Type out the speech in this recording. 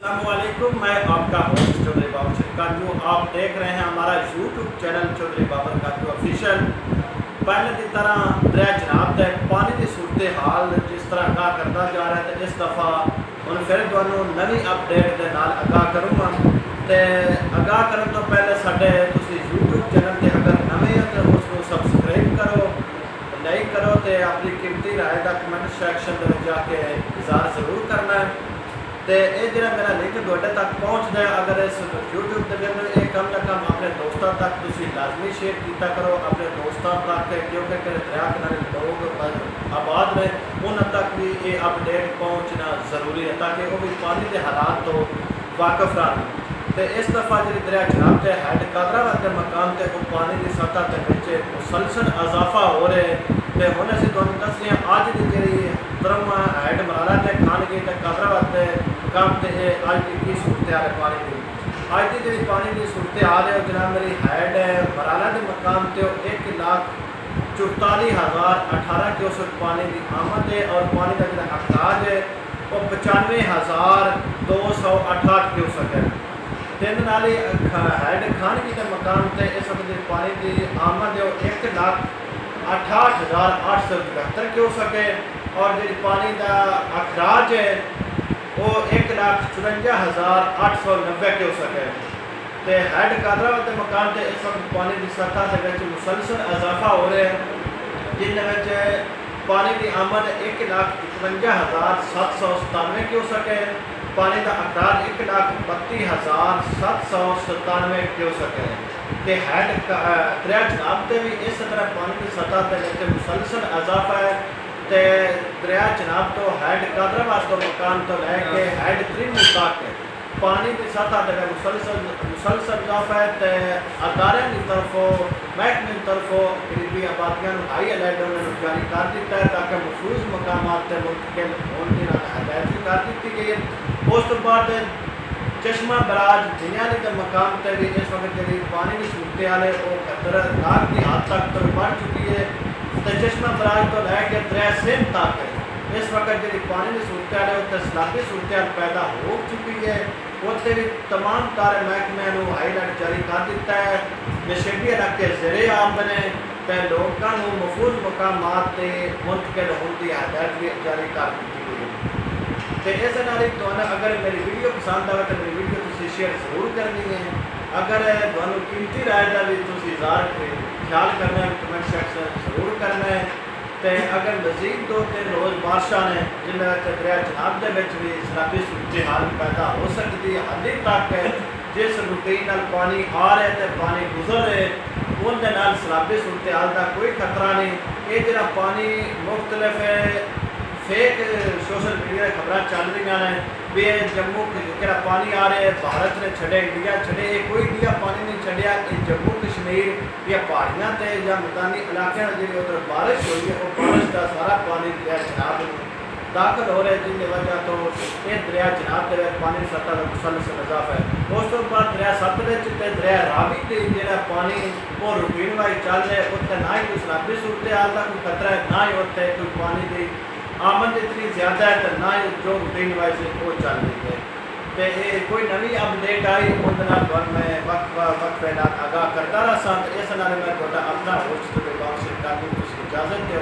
अस्सलामुअलैकुम, मैं आपका होस्ट चौधरी बाबर काजू। आप देख रहे हैं हमारा यूट्यूब चैनल चौधरी बाबर काजू ऑफिशियल। पहले की तरह दरिया जनाब तक पानी की सूरत हाल जिस तरह आगाह करता जा रहा है, तो इस दफ़ा हूँ फिर तुहानू नवी अपडेट के नाल आगाह करूँगा। तो आगाह करने तो पहले साडे तुसी यूट्यूब चैनल पर अगर नवे हो तो उसको सबसक्राइब करो, लाइक करो, तो अपनी कीमती राय का कमेंट सैक्शन में जाके इज़हार जरूर करना है। तो ये जो मेरा लिंक थोड़े तक पहुँचता है, अगर इस यूट्यूब के अंदर कम से कम अपने दोस्तों तक तुम लाजमी शेयर किया करो, अपने दोस्तों तक, क्योंकि दरिया किनारे लोग आबाद रहे उन्होंने तक भी ये अपडेट पहुँचना ज़रूरी है, ताकि वो भी पानी के हालात तो वाकफ रहन। तो इस दफ़ा जी दरिया जनाब के हैड कादरा के मकाम से वो पानी की सतह के मुसलसल इजाफा हो रहे हैं। तो हम अस तुम दस रहे हैं अज की जी तरम हैड मराला से खान गई तो कादरा मकाम से अज की सूरत हाल है पानी की। अज की जी पानी की सूरत हाल है जनाब, मेरी हैड मराला के मकाम से 1,44,018 क्यूसेक पानी की आमद है और पानी का जो अखराज है वो 95,268 क्यूसेक है। तीन नाली हैड खान की मकाम से इस वक्त पानी की आमद है 1,68,873 क्यूसेक है और जी पानी का अखराज है वो 1,54,890 क्यूसेक है। तो हैड कादरा के मकाम से इस वक्त पानी की सतह के मुसलसल इजाफा हो रहा है, जिन पानी की आमद 1,51,797 क्यूसेक है। पानी का अखराज 1,32,797 क्यूसेक है। तो हैड दरिया जनाब से भी इस तरह पानी की सतह के मुसलसल इजाफा है। तो दरिया जनाब तो हैड कादराबाद तो मकाम तो लैके हैड त्रिमू तक पानी की सतह का मुसलसल इजाफा है। तो अदारे की तरफों महकमे की तरफों करीबी आबादियों हाई अलर्ट उन्होंने जारी कर दिता है, ताकि महफूज मकाम से मुंतकिल होने की हदायत भी कर दी गई है। उस तो बाद चश्मा बराज जिन्याली के मकाम से भी इस वक्त जी पानी की सूरत हाल है वो खतरनाक की हद तक तो बढ़ चुकी है। तो चश्मा बराज तो लैके दरिया सिंध तक इस वक्त जी पानी की सूरत हाल है उत्ते सैलाबी सूरत हाल पैदा हो चुकी है। उत्ते भी तमाम तारे महकमे हाई अलर्ट जारी कर दिता है। नशेबी इलाके ज़ेरे आम बने तो लोगों को महफूज मकाम से मुंतकिल होने की हदायत भी जारी कर दी गई है। तो इस नाल तो अगर मेरी वीडियो पसंद आए तो मेरी वीडियो तुम शेयर जरूर करनी है। अगर तुहानू कीमती राय का भी तुम इज़हार ख्याल करना है कमेंट सैक्शन जरूर करना है। तो अगर मजीद 2-3 रोज़ बारिशा ने जिन्हें दरिया जनाब के भी सैलाबी सूरत हाल पैदा हो सकती है, हाली तक जिस रूटीन पानी आ रहा है तो पानी गुजर रहे उनके सैलाबी सूरत हाल का कोई खतरा नहीं। ये जो पानी मुख्तलिफ फेक सोशल मीडिया खबर चल रही हैं भी जम्मू जो पानी आ रहा है भारत ने छड़े इंडिया छड़े, कोई इंडिया पानी नहीं छड़िया। जम्मू कश्मीर या पहाड़ियाँ से या मैदानी इलाके जी उधर बारिश हुई है वो बारिश का सारा पानी दरिया जनाब दाखिल हो रहा है, जिसकी वजह तो ये दरिया जनाब के पानी सतह का मुसलसल इजाफा है। उस तो बाद दरिया सतलुज ते दरिया रावी से जो पानी वो रूटीन वाइज चल रहा है उत्ते ना ही कोई सैलाबी सूरत हाल का कोई खतरा है, ना ही उत्ते कोई पानी की आमद इतनी ज़्यादा है तो ना ही जो रूटीन वाइज वो चल रही है। तो ये कोई नवी अपडेट आई उनके मैं वक्त आगाह करता रहा। इस नाल मैं अपना होस्ट इजाजत दे।